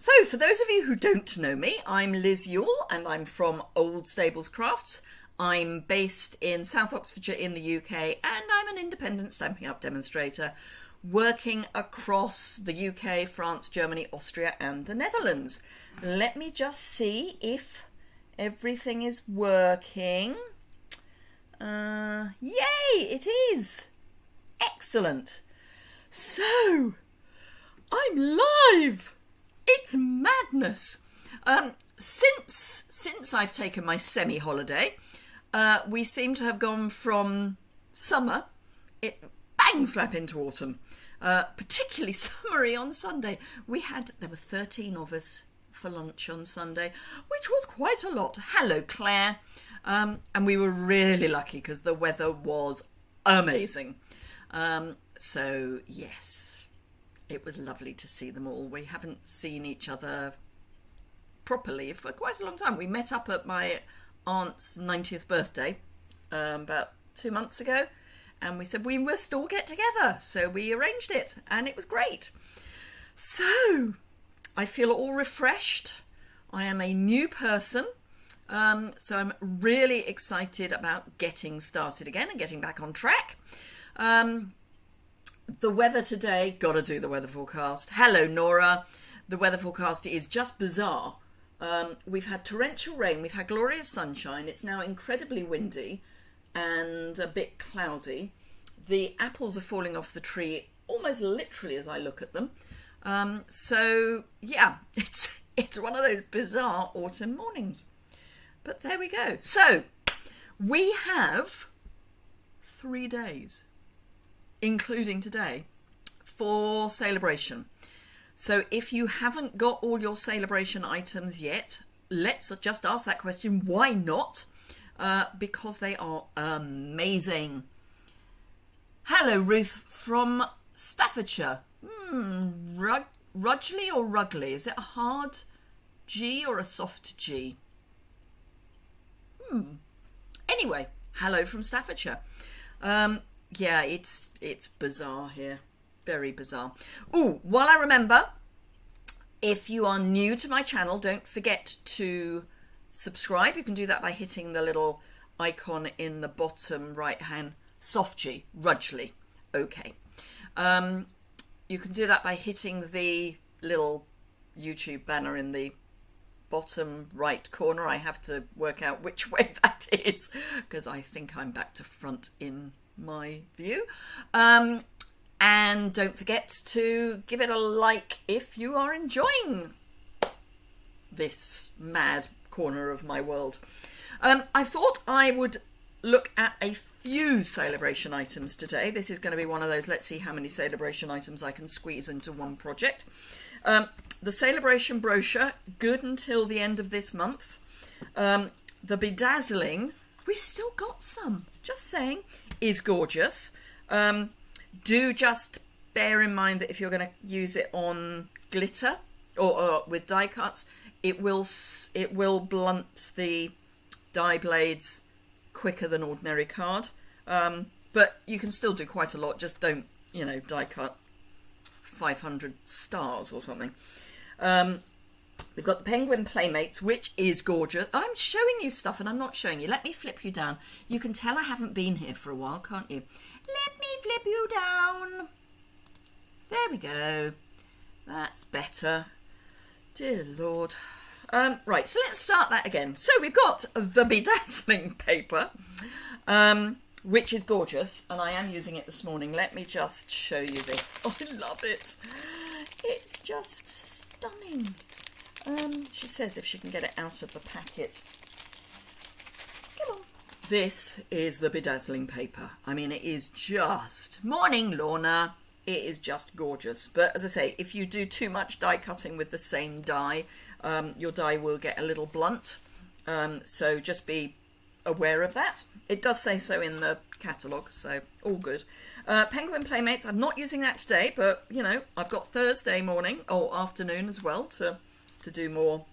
So, for those of you who don't know me, I'm Liz Yuille and I'm from Old Stables Crafts. I'm based in South Oxfordshire in the UK and I'm an independent Stampin' Up! Demonstrator working across the UK, France, Germany, Austria and the Netherlands. Let me just see if everything is working. Yay, it is! Excellent. So, I'm live! It's madness. Since I've taken my semi-holiday, we seem to have gone from summer, bang slap into autumn. Particularly summery on Sunday. There were 13 of us for lunch on Sunday, which was quite a lot. Hello, Claire. And we were really lucky because the weather was amazing. So, yes. It was lovely to see them all. We haven't seen each other properly for quite a long time. We met up at my aunt's 90th birthday about 2 months ago, and we said we must all get together. So we arranged it, and it was great. So I feel all refreshed. I am a new person, so I'm really excited about getting started again and getting back on track. The weather today, gotta do the weather forecast. Hello, Nora. The weather forecast is just bizarre. We've had torrential rain, we've had glorious sunshine. It's now incredibly windy and a bit cloudy. The apples are falling off the tree almost literally as I look at them. So, yeah, it's one of those bizarre autumn mornings. But there we go. So, we have 3 days, including today, for Sale-a-Bration. So if you haven't got all your Sale-a-Bration items yet, let's just ask that question, why not? Because they are amazing. Hello, Ruth from Staffordshire. Rudgley or Rugley? Is it a hard G or a soft G? Anyway, hello from Staffordshire. Yeah, it's bizarre here. Very bizarre. Ooh, while I remember, if you are new to my channel, don't forget to subscribe. You can do that by hitting the little icon in the bottom right hand. Soft G, Rudgley. Okay. You can do that by hitting the little YouTube banner in the bottom right corner. I have to work out which way that is because I think I'm back to front in my view. And don't forget to give it a like if you are enjoying this mad corner of my world. I thought I would look at a few Sale-a-Bration items today. This is going to be one of those, let's see how many Sale-a-Bration items I can squeeze into one project. The Sale-a-Bration brochure, good until the end of this month. The bedazzling, we've still got some, just saying, is gorgeous. Do just bear in mind that if you're going to use it on glitter or with die cuts, it will blunt the die blades quicker than ordinary card. But you can still do quite a lot. Just don't, die cut 500 stars or something. We've got the Penguin Playmates, which is gorgeous. I'm showing you stuff and I'm not showing you. Let me flip you down. You can tell I haven't been here for a while, can't you? Let me flip you down. There we go. That's better. Dear Lord. Right, so let's start that again. So we've got the bedazzling paper, which is gorgeous, and I am using it this morning. Let me just show you this. Oh, I love it. It's just stunning. She says if she can get it out of the packet. Come on. This is the bedazzling paper. I mean, it is just... Morning, Lorna. It is just gorgeous. But as I say, if you do too much die cutting with the same die, your die will get a little blunt. So just be aware of that. It does say so in the catalogue, so all good. Penguin Playmates, I'm not using that today, but, I've got Thursday morning or afternoon as well to do more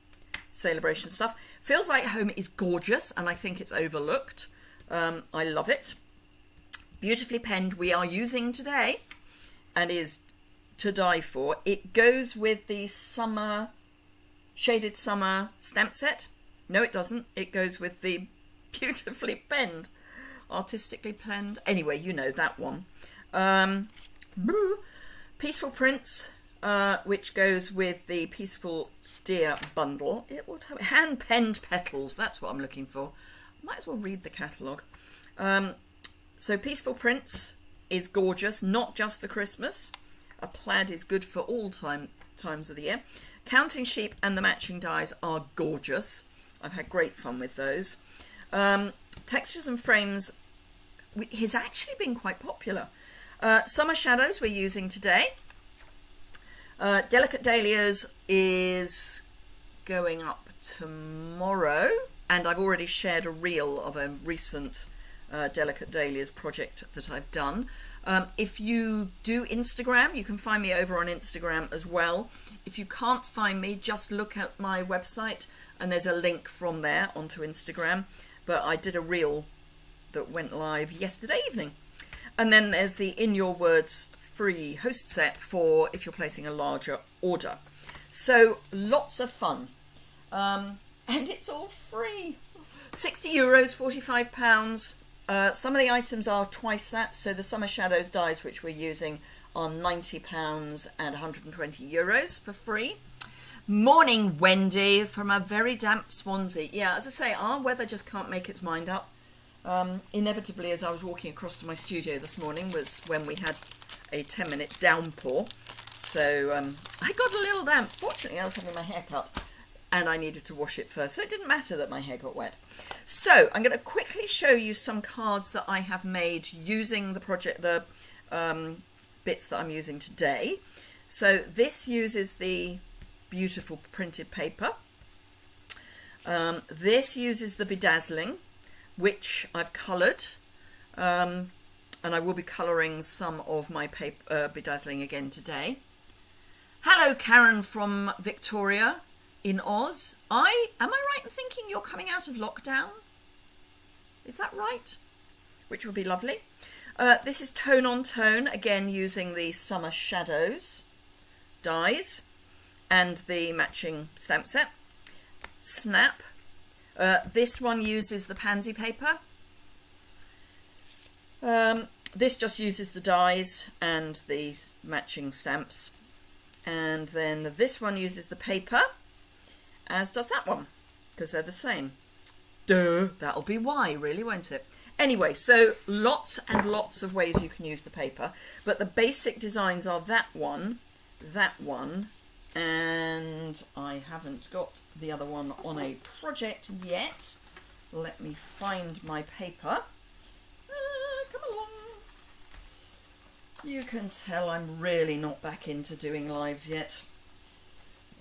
Sale-a-Bration stuff. Feels Like Home is gorgeous, and I think it's overlooked. I love it. Beautifully penned, we are using today, and is to die for. It goes with the summer Shaded Summer stamp set. No, it doesn't. It goes with the beautifully penned, artistically penned. Anyway, you know that one. Peaceful Prints, which goes with the Peaceful Deer bundle. It will have hand-penned petals. That's what I'm looking for. Might as well read the catalogue. So Peaceful Prints is gorgeous, not just for Christmas. A plaid is good for all times of the year. Counting Sheep and the matching dies are gorgeous. I've had great fun with those. Textures and Frames has actually been quite popular. Summer Shadows we're using today. Delicate Dahlias is going up tomorrow, and I've already shared a reel of a recent Delicate Dahlias project that I've done. If you do Instagram, you can find me over on Instagram as well. If you can't find me, just look at my website and there's a link from there onto Instagram. But I did a reel that went live yesterday evening. And then there's the In Your Words free host set for if you're placing a larger order. So lots of fun. And it's all free. €60, £45. Some of the items are twice that. So the Summer Shadows dies, which we're using, are £90 and €120 for free. Morning, Wendy, from a very damp Swansea. Yeah, as I say, our weather just can't make its mind up. Inevitably, as I was walking across to my studio this morning, was when we had a 10-minute downpour. So I got a little damp. Fortunately, I was having my hair cut and I needed to wash it first. So it didn't matter that my hair got wet. So I'm going to quickly show you some cards that I have made using the project, the bits that I'm using today. So this uses the beautiful printed paper. This uses the bedazzling, which I've coloured, and I will be colouring some of my paper bedazzling again today. Hello, Karen from Victoria in Oz. Am I right in thinking you're coming out of lockdown? Is that right? Which would be lovely. This is Tone on Tone, again using the Summer Shadows dies and the matching stamp set. Snap. This one uses the pansy paper. This just uses the dies and the matching stamps. And then this one uses the paper, as does that one, because they're the same. Duh, that'll be why, really, won't it? Anyway, so lots and lots of ways you can use the paper, but the basic designs are that one, and I haven't got the other one on a project yet. Let me find my paper. Come along. You can tell I'm really not back into doing lives yet.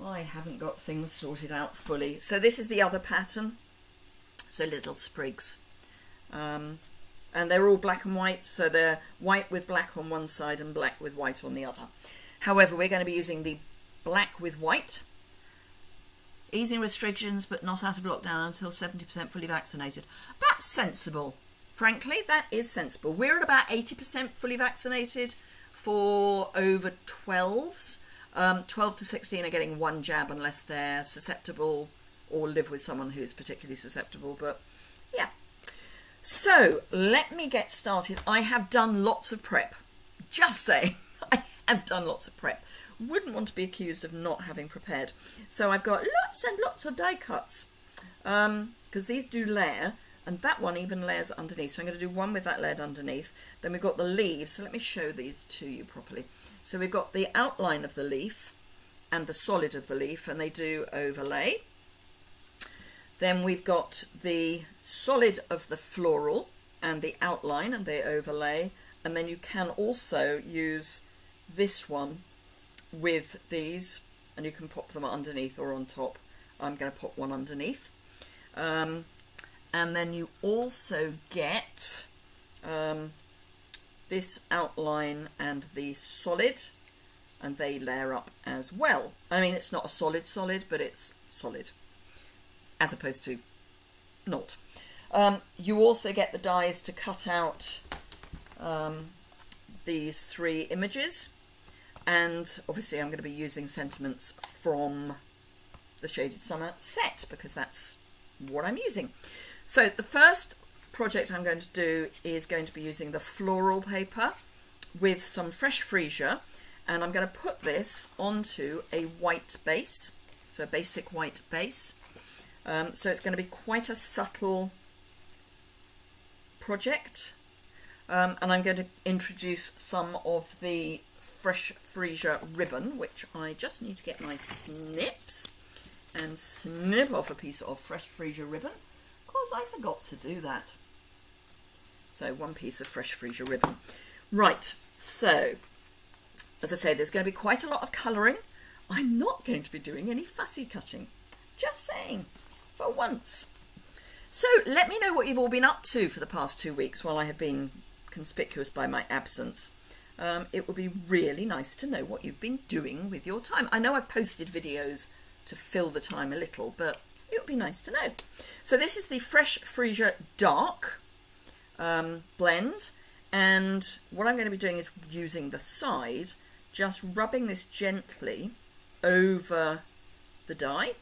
I haven't got things sorted out fully. So this is the other pattern. So little sprigs. And they're all black and white. So they're white with black on one side and black with white on the other. However, we're going to be using the black with white. Easing restrictions, but not out of lockdown until 70% fully vaccinated. That's sensible. Frankly, that is sensible. We're at about 80% fully vaccinated for over 12s. 12 to 16 are getting one jab unless they're susceptible or live with someone who's particularly susceptible. But yeah. So let me get started. I have done lots of prep. Just saying, I have done lots of prep. Wouldn't want to be accused of not having prepared. So I've got lots and lots of die cuts because these do layer. And that one even layers underneath. So I'm going to do one with that layered underneath. Then we've got the leaves. So let me show these to you properly. So we've got the outline of the leaf and the solid of the leaf, and they do overlay. Then we've got the solid of the floral and the outline, and they overlay. And then you can also use this one with these, and you can pop them underneath or on top. I'm going to pop one underneath. And then you also get this outline and the solid, and they layer up as well. I mean, it's not a solid, but it's solid, as opposed to not. You also get the dies to cut out these three images, and obviously I'm going to be using sentiments from the Shaded Summer set, because that's what I'm using. So the first project I'm going to do is going to be using the floral paper with some fresh freesia, and I'm going to put this onto a white base, so a basic white base. So it's going to be quite a subtle project, and I'm going to introduce some of the fresh freesia ribbon, which I just need to get my snips and snip off a piece of fresh freesia ribbon. Of course, I forgot to do that. So one piece of fresh freesia ribbon. Right, so as I say, there's going to be quite a lot of colouring. I'm not going to be doing any fussy cutting, just saying, for once. So let me know what you've all been up to for the past 2 weeks while I have been conspicuous by my absence. It would be really nice to know what you've been doing with your time. I know I've posted videos to fill the time a little, but it would be nice to know. So this is the Fresh Freesia Dark blend, and what I'm going to be doing is using the side, just rubbing this gently over the dye,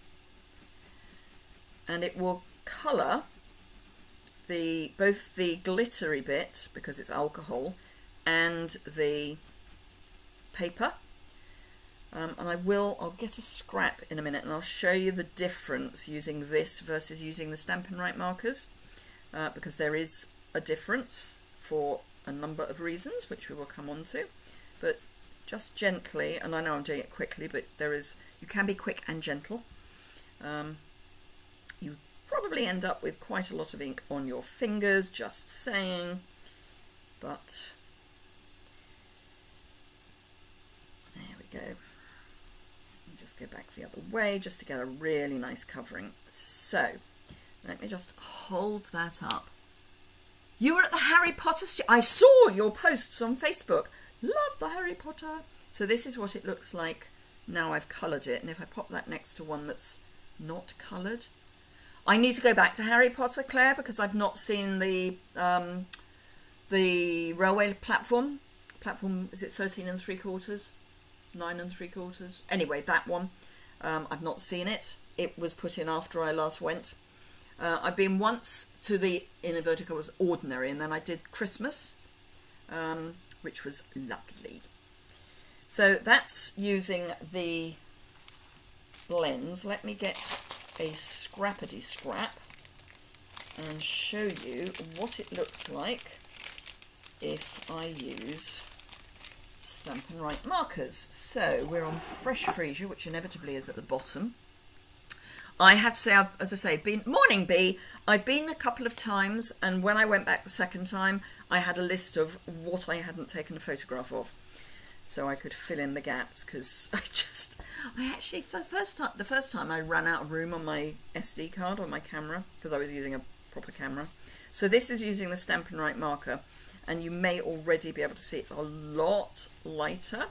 and it will colour both the glittery bit, because it's alcohol, and the paper. And I'll get a scrap in a minute and I'll show you the difference using this versus using the Stampin' Right markers, because there is a difference for a number of reasons, which we will come on to. But just gently, and I know I'm doing it quickly, but you can be quick and gentle. You probably end up with quite a lot of ink on your fingers, just saying, but there we go. Just go back the other way just to get a really nice covering. So let me just hold that up. You were at the Harry Potter I saw your posts on Facebook. Love the Harry Potter. So this is what it looks like now I've coloured it, and if I pop that next to one that's not coloured, I need to go back to Harry Potter, Claire, because I've not seen the railway platform. Is it 13 3/4? 9 3/4? Anyway, that one. I've not seen it. It was put in after I last went. I've been once to the, in inverted commas, ordinary, and then I did Christmas, which was lovely. So that's using the blends. Let me get a scrappity scrap and show you what it looks like if I use Stampin' Right markers. So we're on Fresh Freesia, which inevitably is at the bottom. I have to say, as I say, morning bee. I've been a couple of times, and when I went back the second time, I had a list of what I hadn't taken a photograph of, so I could fill in the gaps, because I actually, for the first time I ran out of room on my SD card on my camera, because I was using a proper camera. So this is using the Stampin' Right marker, and you may already be able to see it's a lot lighter,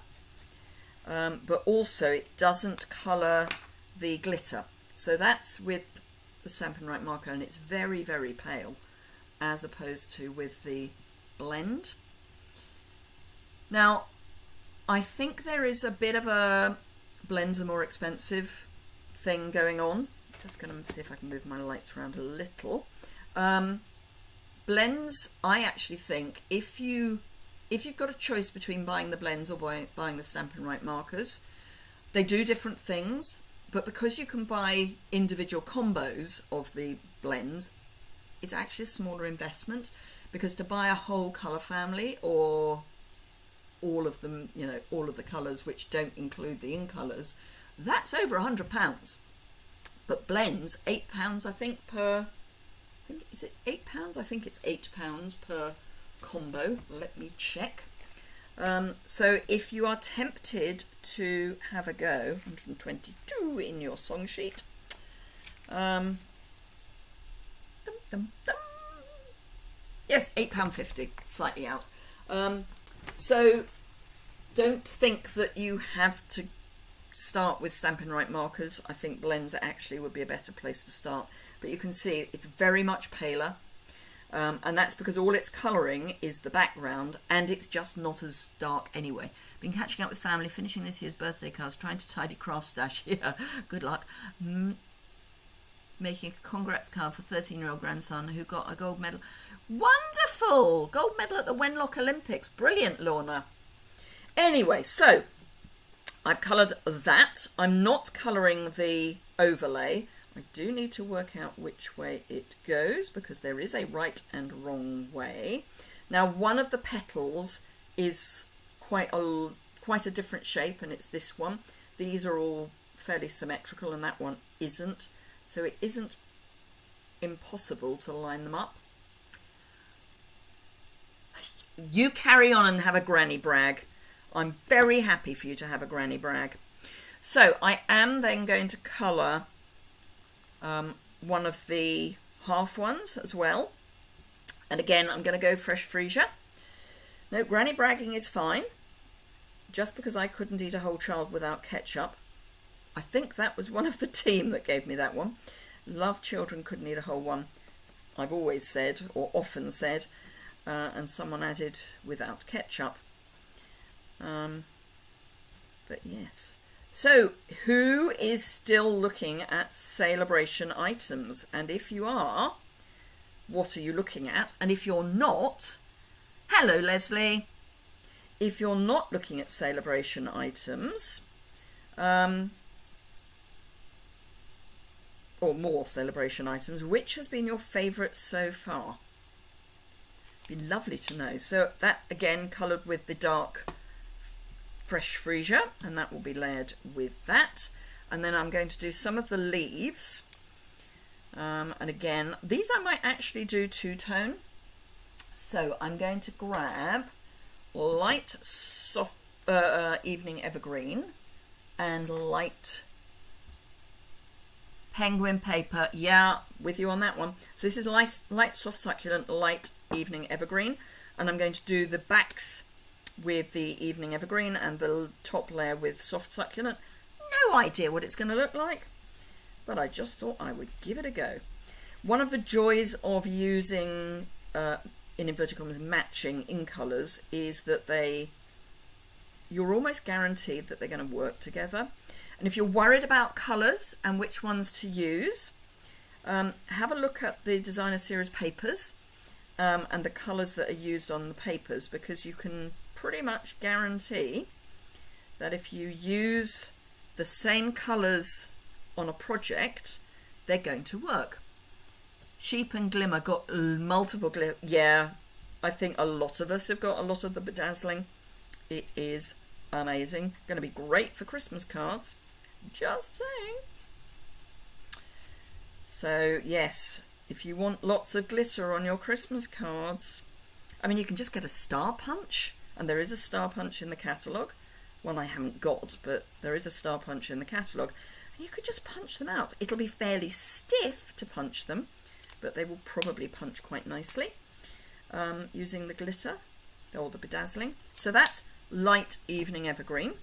but also it doesn't colour the glitter. So that's with the Stampin' Right marker, and it's very, very pale, as opposed to with the blend. Now, I think there is a bit of a blends are more expensive thing going on. Just going to see if I can move my lights around a little. Blends, I actually think if you've got a choice between buying the blends or buying the Stampin' Right markers, they do different things, but because you can buy individual combos of the blends, it's actually a smaller investment, because to buy a whole colour family or all of them, all of the colours which don't include the in colours, that's over £100. But blends, £8 I think per, is it £8? I think it's £8 per combo. Let me check. So if you are tempted to have a go, 122 in your song sheet. Yes, £8.50, slightly out. So don't think that you have to start with Stampin' Right markers. I think blends actually would be a better place to start. But you can see it's very much paler. And that's because all it's colouring is the background, and it's just not as dark anyway. Been catching up with family, finishing this year's birthday cards, trying to tidy craft stash. Yeah, good luck. Making a congrats card for 13-year-old grandson who got a gold medal. Wonderful! Gold medal at the Wenlock Olympics. Brilliant, Lorna. Anyway, so I've coloured that. I'm not colouring the overlay. I do need to work out which way it goes because there is a right and wrong way. Now, one of the petals is quite a different shape, and it's this one. These are all fairly symmetrical, and that one isn't. So it isn't impossible to line them up. You carry on and have a granny brag. I'm very happy for you to have a granny brag. So I am then going to colour one of the half ones as well. And again, I'm going to go fresh freesia. No, granny bragging is fine. Just because I couldn't eat a whole child without ketchup. I think that was one of the team that gave me that one. Love children, couldn't eat a whole one. I've always said, or often said, and someone added without ketchup. But yes. So, who is still looking at Sale-a-Bration items? And if you are, what are you looking at? And if you're not, hello, Leslie. If you're not looking at Sale-a-Bration items, or more Sale-a-Bration items, which has been your favourite so far? Be lovely to know. So that again coloured with the dark fresh freesia, and that will be layered with that. And then I'm going to do some of the leaves, and again these I might actually do two-tone. So I'm going to grab light soft evening evergreen and light penguin paper. Yeah, with you on that one. So this is light soft succulent, light evening evergreen, and I'm going to do the backs with the evening evergreen and the top layer with soft succulent. No idea what it's going to look like, but I just thought I would give it a go. One of the joys of using in inverted commas matching in colours is that you're almost guaranteed that they're going to work together. And if you're worried about colours and which ones to use, have a look at the designer series papers and the colours that are used on the papers, because you can pretty much guarantee that if you use the same colours on a project, they're going to work. Sheep and Glimmer got multiple glimmer. Yeah, I think a lot of us have got a lot of the bedazzling. It is amazing. Going to be great for Christmas cards. Just saying. So yes, if you want lots of glitter on your Christmas cards, I mean, you can just get a star punch, and there is a star punch in the catalogue. One I haven't got, but there is a star punch in the catalogue, and you could just punch them out. It'll be fairly stiff to punch them, but they will probably punch quite nicely using the glitter or the bedazzling. So that's light evening evergreen,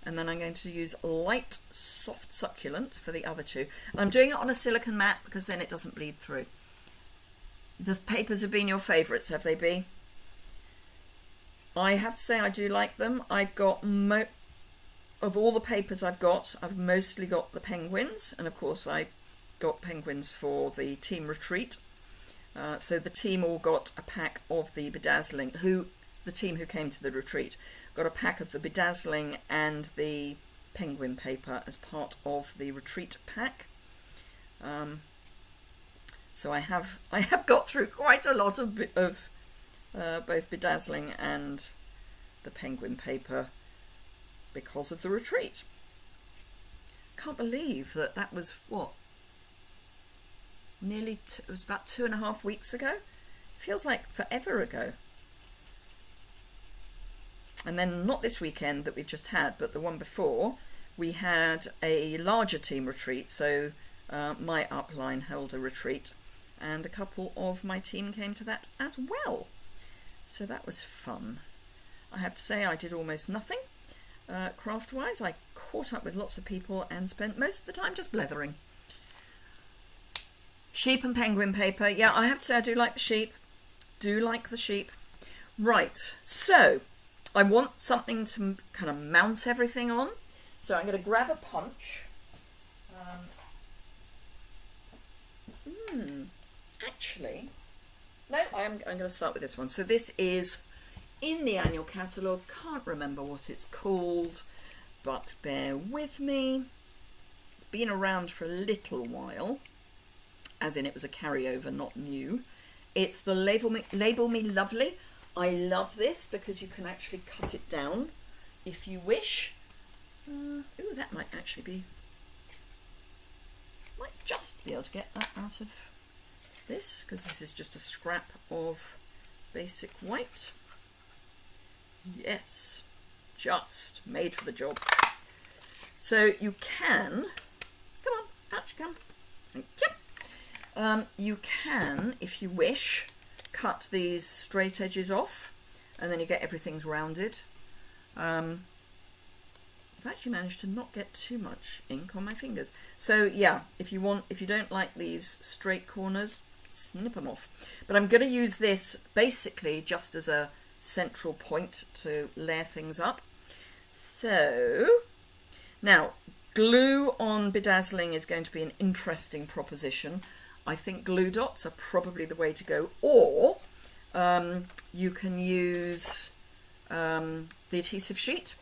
and then I'm going to use light soft succulent for the other two, and I'm doing it on a silicone mat because then it doesn't bleed through. The papers have been your favourites, have they been? I have to say I do like them. I've got of all the papers I've mostly got the penguins, and of course I got penguins for the team retreat. So the team all got a pack of the bedazzling. The team who came to the retreat got a pack of the bedazzling and the penguin paper as part of the retreat pack. So I have got through quite a lot of both bedazzling and the penguin paper because of the retreat. Can't believe that was what, nearly it was about 2.5 weeks ago. Feels like forever ago. And then not this weekend that we've just had, but the one before, we had a larger team retreat. So my upline held a retreat, and a couple of my team came to that as well. So that was fun. I have to say I did almost nothing craft-wise. I caught up with lots of people and spent most of the time just blethering. Sheep and penguin paper. Yeah, I have to say I do like the sheep. do like the sheep. Right, so I want something to kind of mount everything on. So I'm going to grab a punch. Actually, no, I'm going to start with this one. So this is in the annual catalogue. Can't remember what it's called, but bear with me. It's been around for a little while, as in it was a carryover, not new. It's the Label Me Lovely. I love this because you can actually cut it down if you wish. Ooh, that might actually be... Might just be able to get that out of this, because this is just a scrap of basic white. Yes, just made for the job. So you can... Come on, out you come. Thank you. You can, if you wish, cut these straight edges off, and then you get everything's rounded. I've actually managed to not get too much ink on my fingers. So yeah, if you don't like these straight corners, snip them off. But I'm going to use this basically just as a central point to layer things up. So now, glue on bedazzling is going to be an interesting proposition. I think glue dots are probably the way to go, or you can use the adhesive sheet.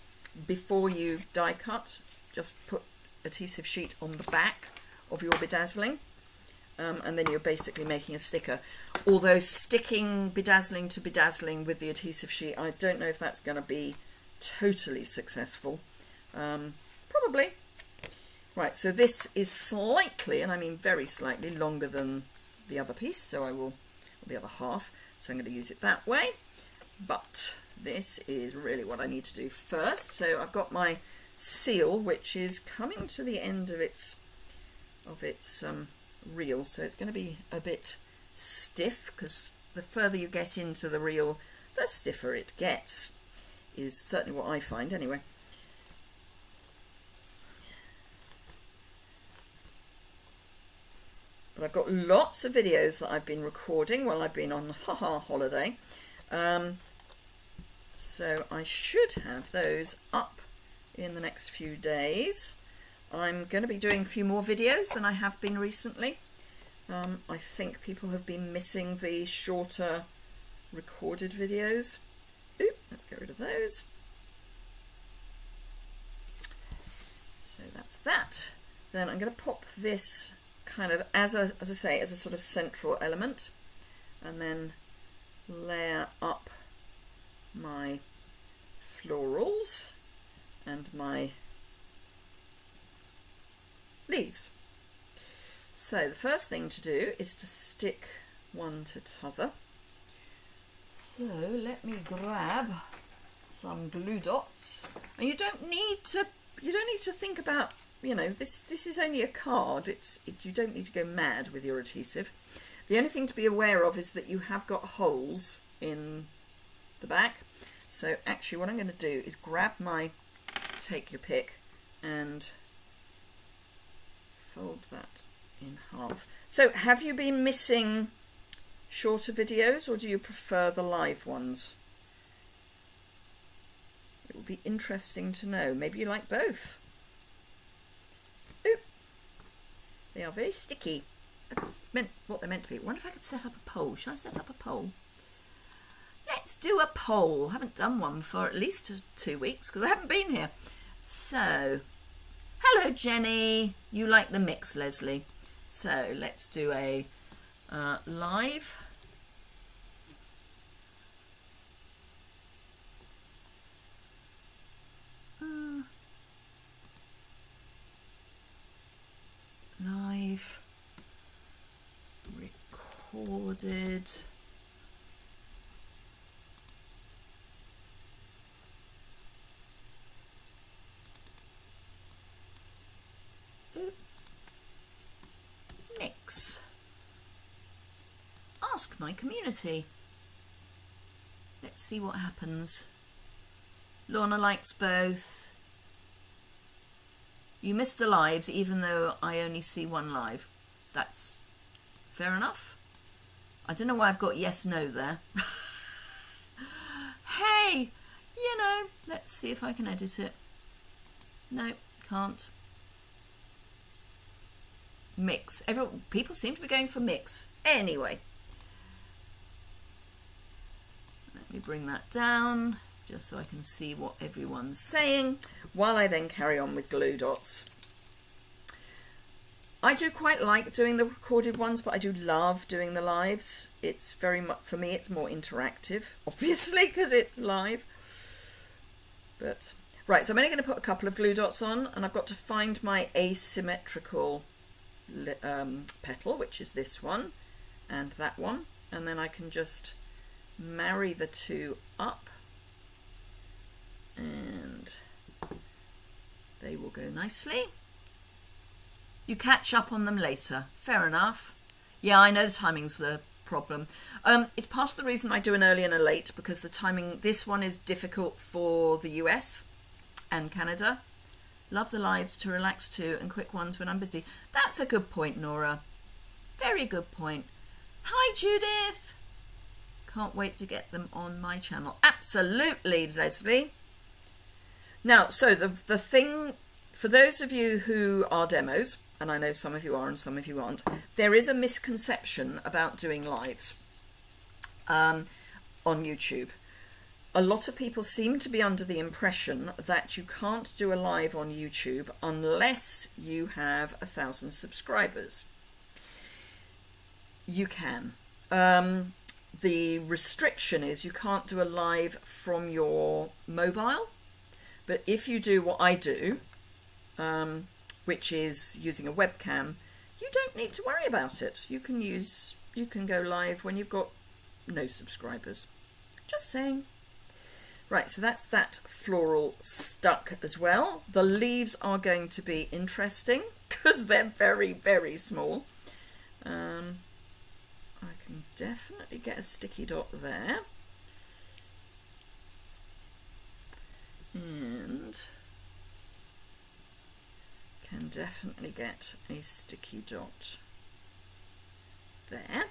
Before you die cut, just put adhesive sheet on the back of your bedazzling, and then you're basically making a sticker. Although sticking bedazzling to bedazzling with the adhesive sheet, I don't know if that's going to be totally successful. Probably. Right, so this is slightly, and I mean very slightly, longer than the other piece, so I will, or the other half, so I'm going to use it that way. But this is really what I need to do first. So I've got my seal, which is coming to the end of its reel, so it's going to be a bit stiff, because the further you get into the reel, the stiffer it gets, is certainly what I find anyway. But I've got lots of videos that I've been recording while I've been on holiday. So I should have those up in the next few days. I'm going to be doing a few more videos than I have been recently. I think people have been missing the shorter recorded videos. Oop, let's get rid of those. So that's that. Then I'm going to pop this kind of as I say, as a sort of central element, and then layer up my florals and my leaves. So the first thing to do is to stick one to t'other. So let me grab some glue dots, and you don't need to think about, you know, this is only a card. You don't need to go mad with your adhesive. The only thing to be aware of is that you have got holes in the back. So actually what I'm going to do is grab my take your pick and fold that in half. So have you been missing shorter videos, or do you prefer the live ones? It would be interesting to know. Maybe you like both. Ooh, they are very sticky. That's what they're meant to be. I wonder if I could set up a poll. Should I set up a poll? Let's do a poll. I haven't done one for at least 2 weeks because I haven't been here. So, hello Jenny. You like the mix, Leslie. So let's do a live. Live. Recorded. Mix. Ask my community. Let's see what happens. Lorna likes both. You missed the lives even though I only see one live. That's fair enough. I don't know why I've got yes, no there. Hey, you know, let's see if I can edit it. No, can't. Mix. People seem to be going for mix. Anyway. Let me bring that down just so I can see what everyone's saying while I then carry on with glue dots. I do quite like doing the recorded ones, but I do love doing the lives. It's very much, for me, it's more interactive, obviously, because it's live. But, right, so I'm only going to put a couple of glue dots on, and I've got to find my asymmetrical petal, which is this one and that one. And then I can just marry the two up, and they will go nicely. You catch up on them later. Fair enough. Yeah, I know the timing's the problem. It's part of the reason I do an early and a late, because the timing, this one is difficult for the US and Canada. Love the lives to relax to and quick ones when I'm busy. That's a good point, Nora. Very good point. Hi, Judith. Can't wait to get them on my channel. Absolutely, Leslie. Now, so the thing, for those of you who are demos, and I know some of you are and some of you aren't, there is a misconception about doing lives on YouTube. A lot of people seem to be under the impression that you can't do a live on YouTube unless you have 1,000 subscribers. You can. The restriction is you can't do a live from your mobile, but if you do what I do, which is using a webcam, you don't need to worry about it. You can go live when you've got no subscribers. Just saying. Right, so that's that floral stuck as well. The leaves are going to be interesting because they're very, very small. I can definitely get a sticky dot there. And can definitely get a sticky dot there.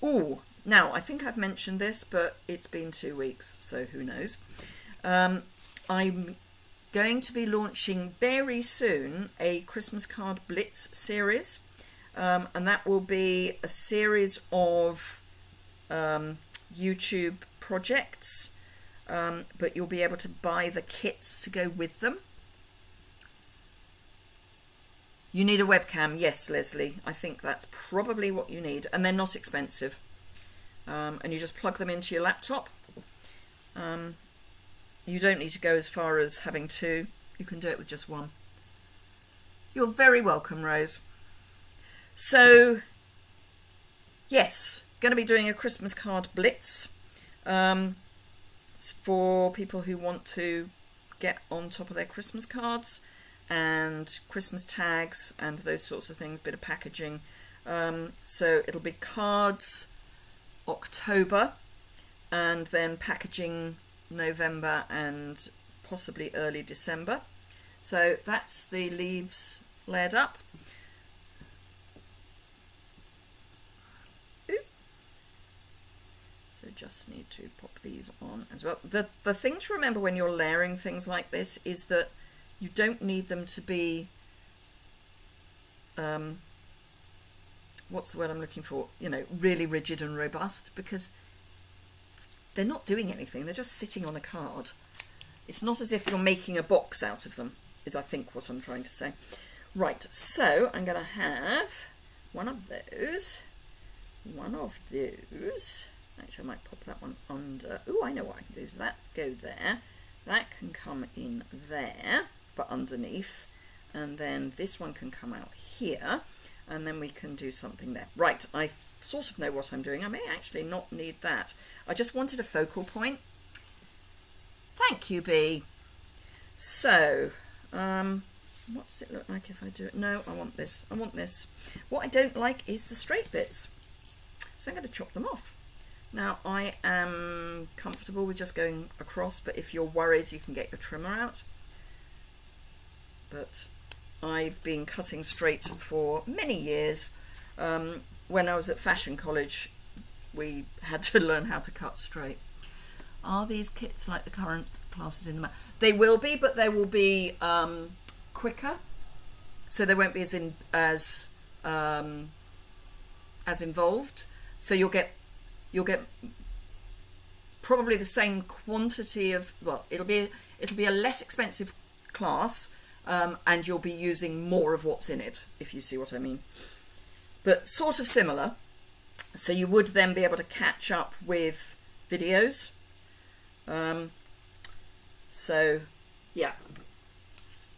Ooh, now I think I've mentioned this, but it's been 2 weeks, so who knows. I'm going to be launching very soon a Christmas card blitz series, and that will be a series of YouTube projects, but you'll be able to buy the kits to go with them. You need a webcam, yes, Leslie. I think that's probably what you need, and they're not expensive. And you just plug them into your laptop. You don't need to go as far as having two. You can do it with just one. You're very welcome, Rose. So, yes, going to be doing a Christmas card blitz for people who want to get on top of their Christmas cards and Christmas tags and those sorts of things, bit of packaging. So it'll be cards October, and then packaging November and possibly early December. So that's the leaves layered up. Oop. So just need to pop these on as well. The thing to remember when you're layering things like this is that you don't need them to be, what's the word I'm looking for? You know, really rigid and robust, because they're not doing anything. They're just sitting on a card. It's not as if you're making a box out of them, is I think what I'm trying to say. Right, so I'm going to have one of those. Actually, I might pop that one under. Oh, I know what I can do. So that go there. That can come in there, but underneath. And then this one can come out here. And then we can do something there. Right, I sort of know what I'm doing. I may actually not need that. I just wanted a focal point. Thank you, Bee. So, what's it look like if I do it? No, I want this. I want this. What I don't like is the straight bits. So I'm going to chop them off. Now, I am comfortable with just going across, but if you're worried, you can get your trimmer out. But I've been cutting straight for many years, when I was at fashion college, we had to learn how to cut straight. Are these kits like the current classes in the math? They will be, but they will be quicker, so they won't be as involved. So you'll get probably the same quantity of, well, it'll be a less expensive class, and you'll be using more of what's in it, if you see what I mean. But sort of similar. So you would then be able to catch up with videos. So yeah,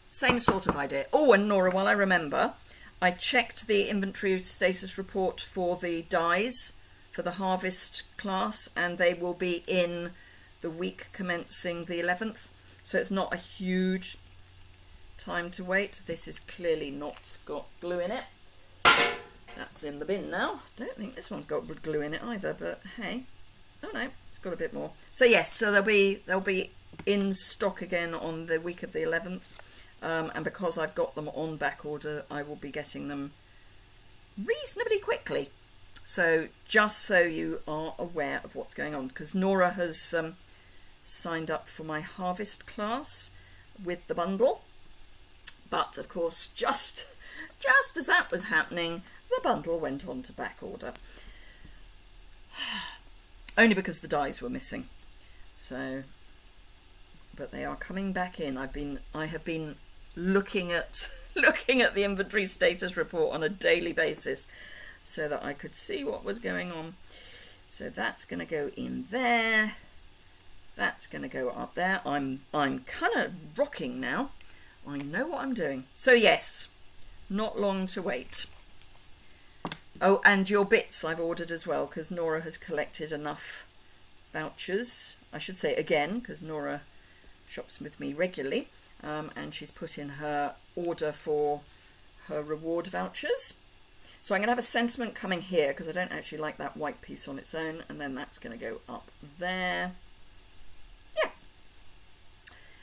same sort of idea. Oh, and Nora, while I remember, I checked the inventory status report for the dies for the harvest class, and they will be in the week commencing the 11th. So it's not a huge time to wait. This is clearly not got glue in it. That's in the bin now. Don't think this one's got glue in it either, but hey. Oh no, it's got a bit more. So yes, so they'll be in stock again on the week of the 11th. And because I've got them on back order, I will be getting them reasonably quickly. So just so you are aware of what's going on, because Nora has signed up for my harvest class with the bundle. But of course, just as that was happening, the bundle went on to back order. Only because the dies were missing. So, but they are coming back in. I have been looking at the inventory status report on a daily basis so that I could see what was going on. So that's going to go in there. That's going to go up there. I'm kind of rocking now. I know what I'm doing. So yes, not long to wait. Oh, and your bits I've ordered as well, because Nora has collected enough vouchers. I should say again, because Nora shops with me regularly, and she's put in her order for her reward vouchers. So I'm going to have a sentiment coming here, because I don't actually like that white piece on its own, and then that's going to go up there. Yeah.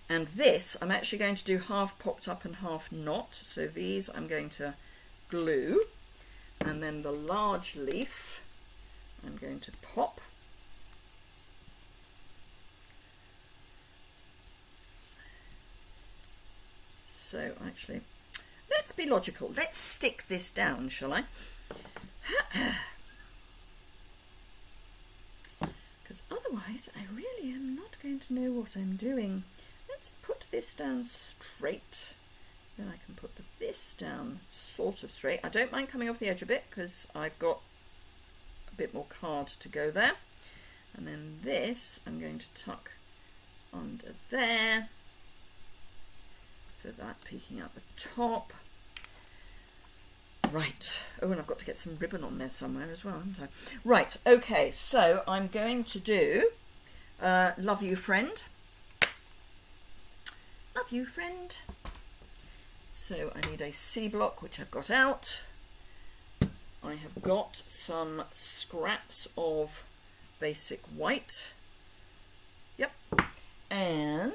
And this, I'm actually going to do half popped up and half not. So these I'm going to glue. And then the large leaf I'm going to pop. So actually, let's be logical. Let's stick this down, shall I? Because otherwise I really am not going to know what I'm doing. Let's put this down straight. Then I can put this down sort of straight. I don't mind coming off the edge a bit because I've got a bit more card to go there. And then this I'm going to tuck under there. So that peeking out the top. Right. Oh, and I've got to get some ribbon on there somewhere as well, haven't I? Right. Okay. So I'm going to do Love You Friend. Love You Friend. So I need a C block, which I've got out. I have got some scraps of basic white. Yep. And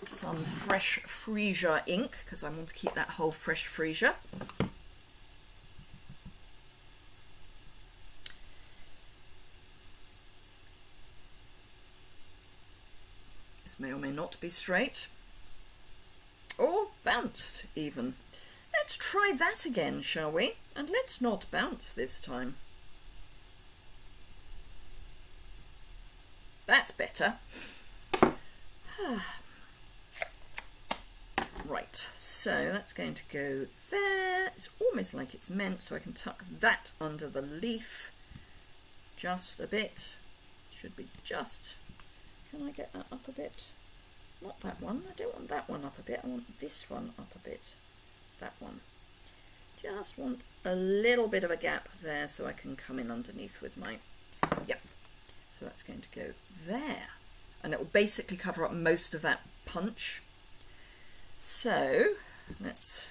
some fresh freesia ink, because I want to keep that whole fresh freesia. This may or may not be straight. Or bounced, even. Let's try that again, shall we? And let's not bounce this time. That's better. Right, so that's going to go there. It's almost like it's meant, so I can tuck that under the leaf just a bit. Should be just. Can I get that up a bit? Not that one. I don't want that one up a bit. I want this one up a bit. That one. Just want a little bit of a gap there so I can come in underneath with my... Yep. So that's going to go there. And it will basically cover up most of that punch. So let's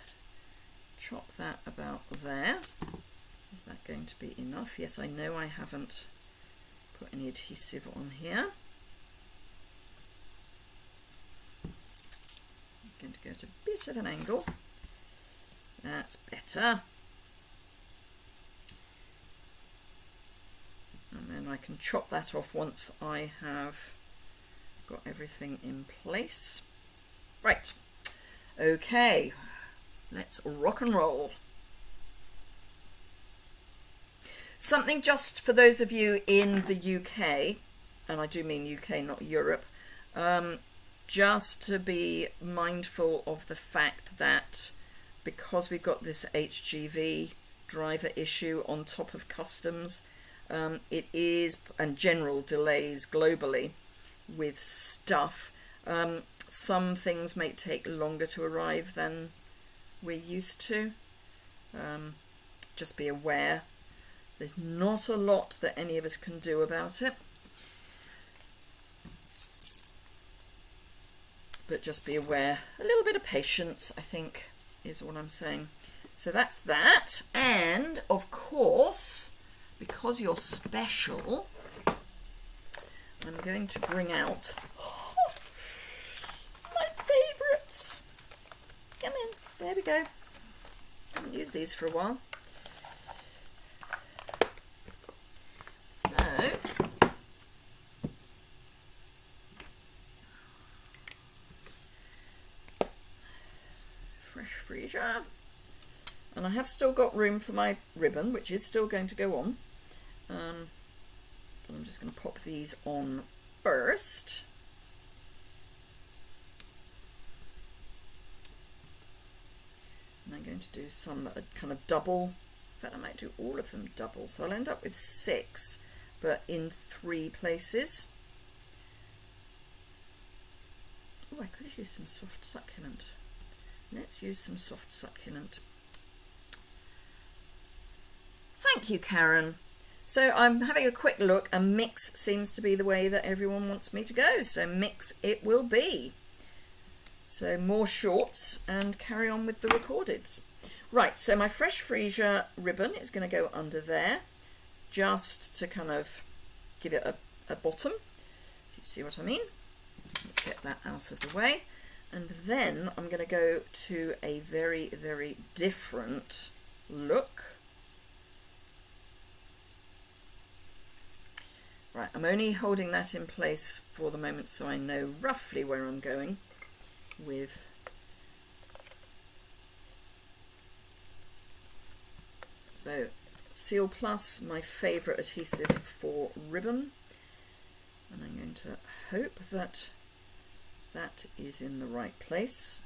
chop that about there. Is that going to be enough? Yes, I know I haven't put any adhesive on here. I'm going to go at a bit of an angle. That's better. then I can chop that off once I have got everything in place. Right, okay, let's rock and roll. Something just for those of you in the UK, and I do mean UK, not Europe, just to be mindful of the fact that because we've got this HGV driver issue on top of customs, it is, and general delays globally with stuff, some things may take longer to arrive than we're used to. Just be aware. There's not a lot that any of us can do about it. But just be aware. A little bit of patience, I think, is what I'm saying. So that's that. And, of course, because you're special, I'm going to bring out my favourites. Come in. There we go. Haven't used these for a while. So, fresh freesia. And I have still got room for my ribbon, which is still going to go on. But I'm just going to pop these on first. And I'm going to do some that are kind of double. In fact, I might do all of them double. So I'll end up with 6, but in 3 places. Oh, I could use some soft succulent. Let's use some soft succulent. Thank you, Karen. So I'm having a quick look, and mix seems to be the way that everyone wants me to go. So mix it will be. So more shorts and carry on with the recordeds. Right, so my fresh freesia ribbon is going to go under there, just to kind of give it a bottom, if you see what I mean. Let's get that out of the way. And then I'm going to go to a very, very different look. Right, I'm only holding that in place for the moment so I know roughly where I'm going with so Seal Plus, my favourite adhesive for ribbon, and I'm going to hope that that is in the right place,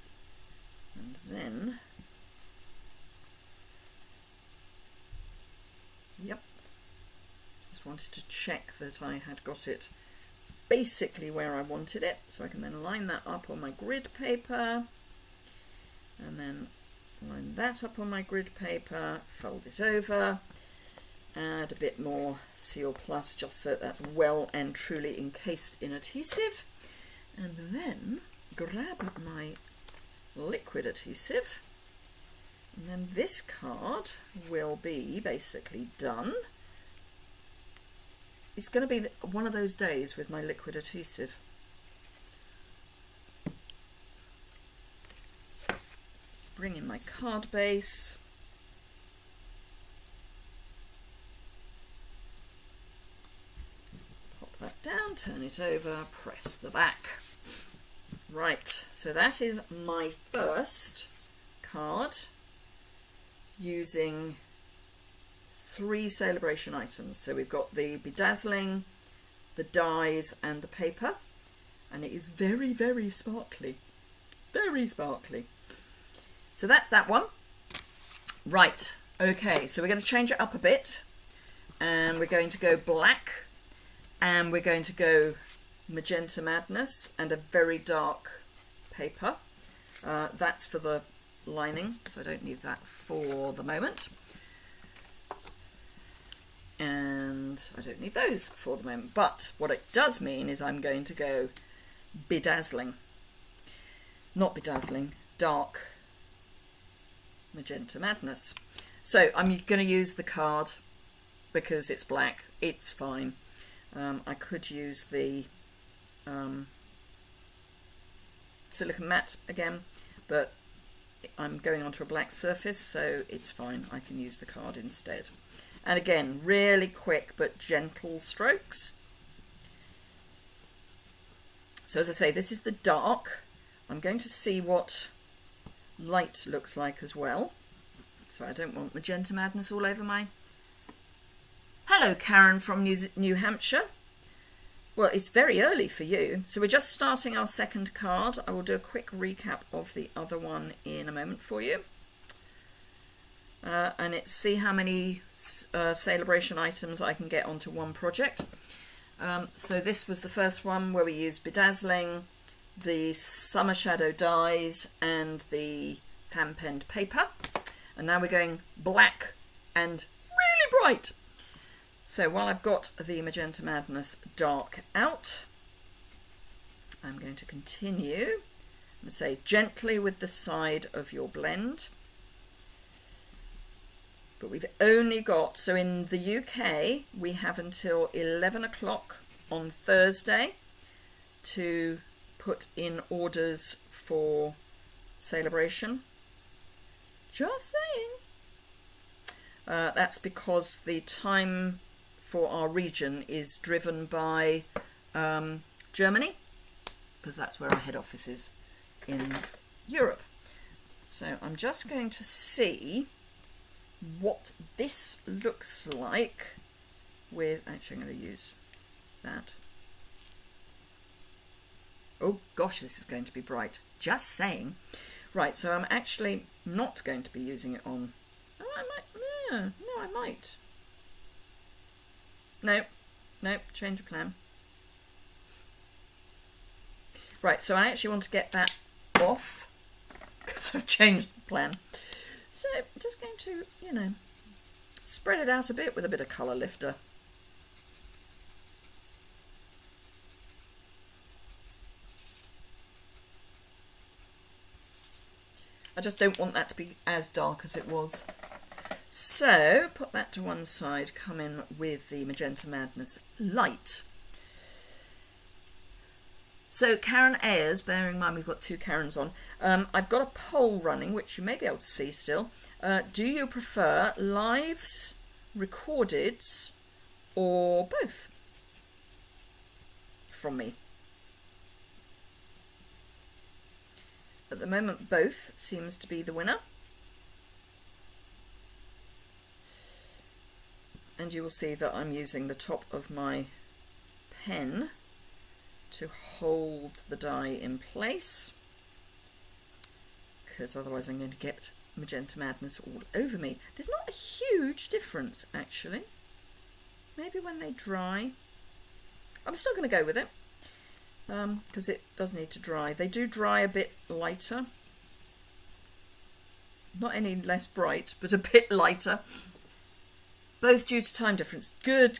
and then yep, just wanted to check that I had got it basically where I wanted it, so I can then line that up on my grid paper, and then line that up on my grid paper, fold it over, add a bit more Seal Plus just so that's well and truly encased in adhesive, and then grab my liquid adhesive, and then this card will be basically done. It's going to be one of those days with my liquid adhesive. Bring in my card base. Pop that down, turn it over, press the back. Right, so that is my first card using 3 Sale-a-Bration items. So we've got the bedazzling, the dies and the paper, and it is very, very sparkly. Very sparkly. So that's that one. Right, okay, so we're going to change it up a bit, and we're going to go black, and we're going to go Magenta Madness and a very dark paper. That's for the lining, so I don't need that for the moment. And I don't need those for the moment, but what it does mean is I'm going to go bedazzling, not bedazzling, dark Magenta Madness. So I'm going to use the card because it's black, it's fine. I could use the silicone matte again, but I'm going onto a black surface, so it's fine. I can use the card instead. And again, really quick but gentle strokes. So as I say, this is the dark. I'm going to see what light looks like as well. So I don't want Magenta Madness all over my... Hello, Karen from New Hampshire. Well, it's very early for you. So we're just starting our second card. I will do a quick recap of the other one in a moment for you. And it's see how many Sale-a-Bration items I can get onto one project. So this was the first one where we used bedazzling, the summer shadow dyes and the hand-penned paper. And now we're going black and really bright. So while I've got the Magenta Madness dark out, I'm going to continue and say gently with the side of your blend. But we've only got, so in the UK, we have until 11 o'clock on Thursday to put in orders for Sale-a-Bration. Just saying. That's because the time for our region is driven by Germany, because that's where our head office is in Europe. So I'm just going to see what this looks like with, actually I'm going to use that. Oh gosh, this is going to be bright. Just saying. Right, so I'm actually not going to be using it on, oh I might, yeah, no I might. Nope, change of plan. Right, so I actually want to get that off because I've changed the plan. So I'm just going to, you know, spread it out a bit with a bit of colour lifter. I just don't want that to be as dark as it was. So put that to one side, come in with the Magenta Madness light. So Karen Ayers, bearing in mind we've got two Karens on, I've got a poll running, which you may be able to see still. Do you prefer lives, recordeds, or both? From me. At the moment, both seems to be the winner. And you will see that I'm using the top of my pen to hold the die in place, because otherwise I'm going to get Magenta Madness all over me. There's not a huge difference actually. Maybe when they dry. I'm still going to go with it because it does need to dry. They do dry a bit lighter. Not any less bright, but a bit lighter. Both due to time difference. Good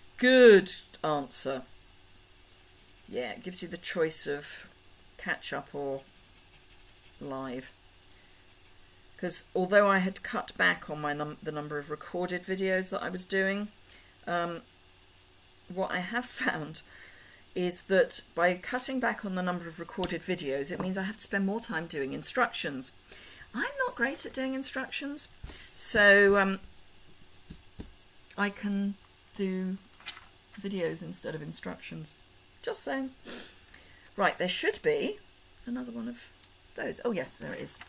answer. Yeah, it gives you the choice of catch up or live. Because although I had cut back on my the number of recorded videos that I was doing, what I have found is that by cutting back on the number of recorded videos, it means I have to spend more time doing instructions. I'm not great at doing instructions, so I can do videos instead of instructions. Just saying. Right, there should be another one of those. Oh yes, there it is.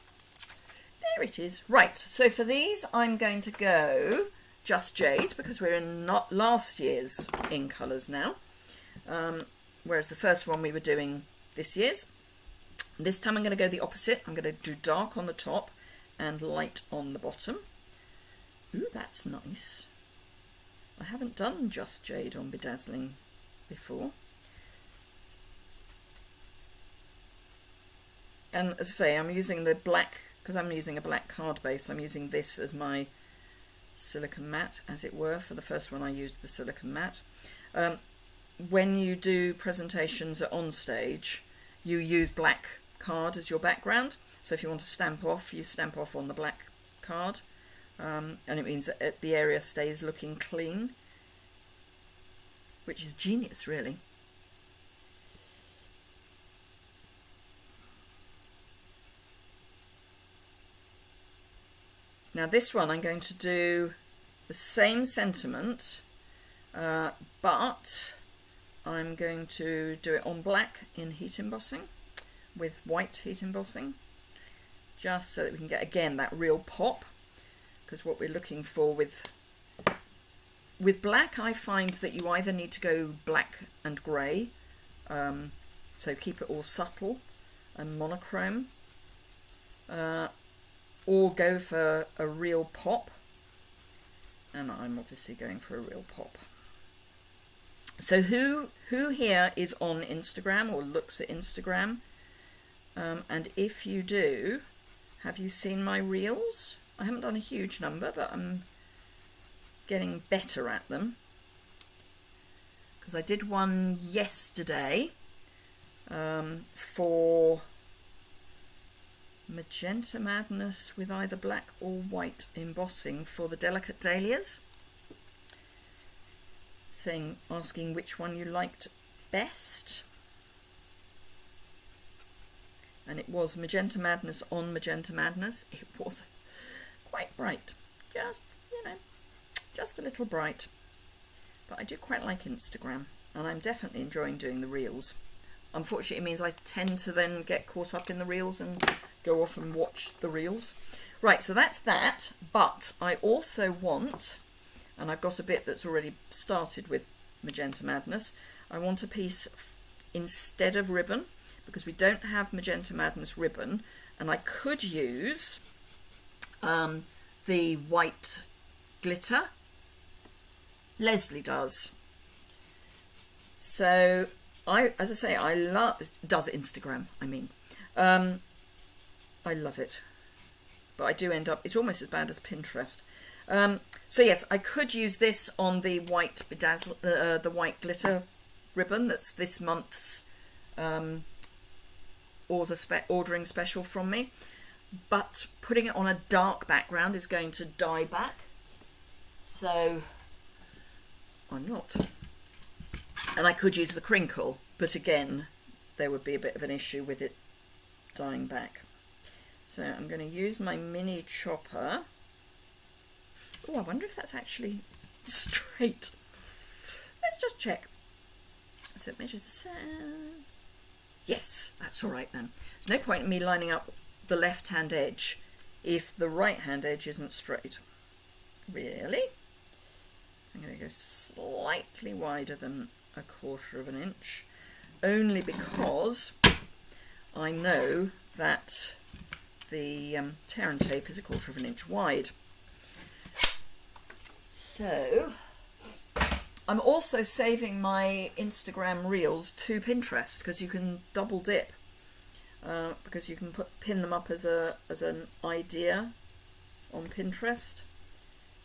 There it is. Right, so for these I'm going to go Just Jade, because we're in not last year's in colours now. Whereas the first one we were doing this year's. This time I'm going to go the opposite. I'm going to do dark on the top and light on the bottom. Ooh, that's nice. I haven't done Just Jade on bedazzling before. And as I say, I'm using the black, because I'm using a black card base, I'm using this as my silicone matte, as it were. For the first one I used the silicone matte. When you do presentations on stage, you use black card as your background. So if you want to stamp off, you stamp off on the black card. And it means that the area stays looking clean, which is genius, really. Now this one I'm going to do the same sentiment, but I'm going to do it on black in heat embossing with white heat embossing, just so that we can get again that real pop, because what we're looking for with black, I find that you either need to go black and grey, so keep it all subtle and monochrome, or go for a real pop, and I'm obviously going for a real pop. So who here is on Instagram or looks at Instagram? And if you do, have you seen my reels? I haven't done a huge number, but I'm getting better at them, because I did one yesterday for Magenta Madness with either black or white embossing for the Delicate Dahlias, asking which one you liked best, and it was Magenta Madness on Magenta Madness. It was quite bright, just a little bright, but I do quite like Instagram, and I'm definitely enjoying doing the reels. Unfortunately, it means I tend to then get caught up in the reels and go off and watch the reels. Right, so that's that, but I also want, and I've got a bit that's already started with Magenta Madness, I want a piece instead of ribbon, because we don't have Magenta Madness ribbon, and I could use the white glitter. Leslie does. So as I say, I love, does Instagram, I mean. I love it. But I do end up, it's almost as bad as Pinterest. So yes, I could use this on the white the white glitter ribbon. That's this month's ordering special from me. But putting it on a dark background is going to die back. So I'm not. And I could use the crinkle, but again, there would be a bit of an issue with it dying back. So I'm going to use my mini chopper. Oh, I wonder if that's actually straight. Let's just check. So it measures the sand. Yes, that's all right then. There's no point in me lining up the left-hand edge if the right-hand edge isn't straight. Really? I'm going to go slightly wider than 1/4 of an inch, only because I know that the tear and tape is 1/4 of an inch wide. So I'm also saving my Instagram reels to Pinterest, because you can double dip, because you can pin them up as an idea on Pinterest.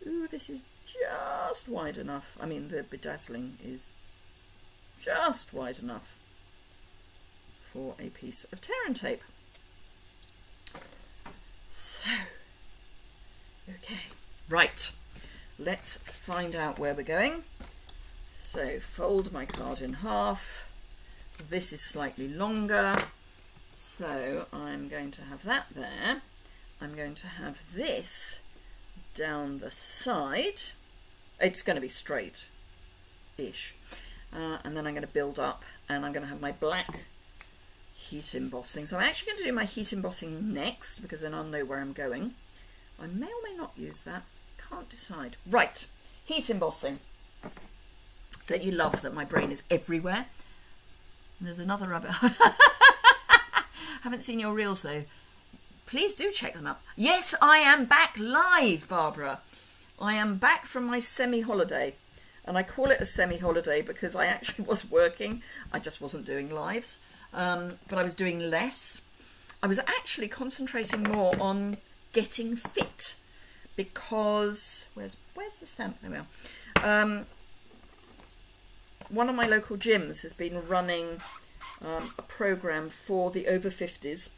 Ooh, this is just wide enough. I mean, the bedazzling is just wide enough for a piece of tear and tape. So, okay, right, let's find out where we're going. So fold my card in half. This is slightly longer, so I'm going to have that there. I'm going to have this down the side. It's going to be straight-ish. And then I'm going to build up, and I'm going to have my black heat embossing. So I'm actually going to do my heat embossing next, because then I'll know where I'm going. I may or may not use that. Can't decide. Right, heat embossing. Don't you love that my brain is everywhere? And there's another rabbit. Haven't seen your reels though. Please do check them out. Yes, I am back live, Barbara. I am back from my semi-holiday. And I call it a semi-holiday because I actually was working. I just wasn't doing lives. But I was doing less. I was actually concentrating more on getting fit. Because, where's the stamp? There we are. One of my local gyms has been running a program for the over 50s,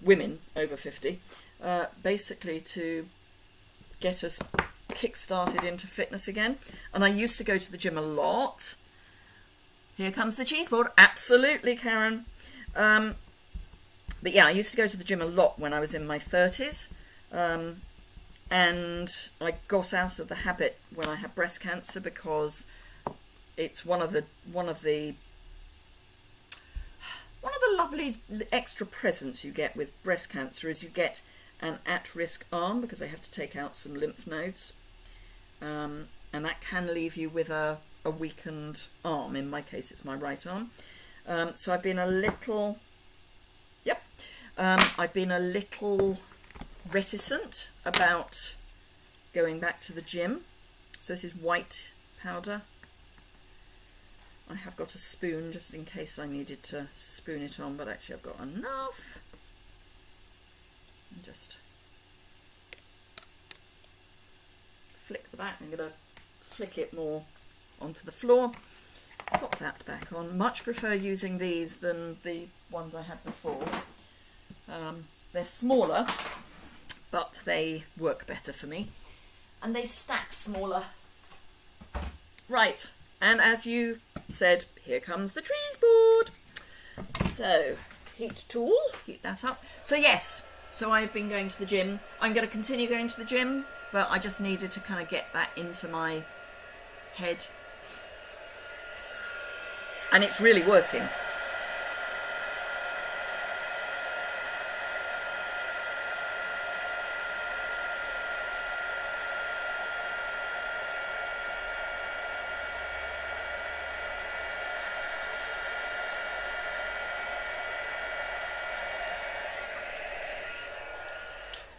women over 50, basically to get us kick-started into fitness again. And I used to go to the gym a lot. Here comes the cheese board. Absolutely, Karen. But yeah, I used to go to the gym a lot when I was in my 30s. and I got out of the habit when I had breast cancer, because it's one of the lovely extra presents you get with breast cancer is you get an at-risk arm, because they have to take out some lymph nodes, and that can leave you with a weakened arm. In my case, it's my right arm. So I've been a little, I've been a little reticent about going back to the gym. So this is white powder. I have got a spoon just in case I needed to spoon it on, but actually I've got enough. And just flick the back. I'm going to flick it more onto the floor. Pop that back on. Much prefer using these than the ones I had before. They're smaller, but they work better for me. And they stack smaller. Right, and as you said, here comes the trees board. So, heat tool, heat that up. So yes, so I've been going to the gym. I'm going to continue going to the gym, but I just needed to kind of get that into my head. And it's really working.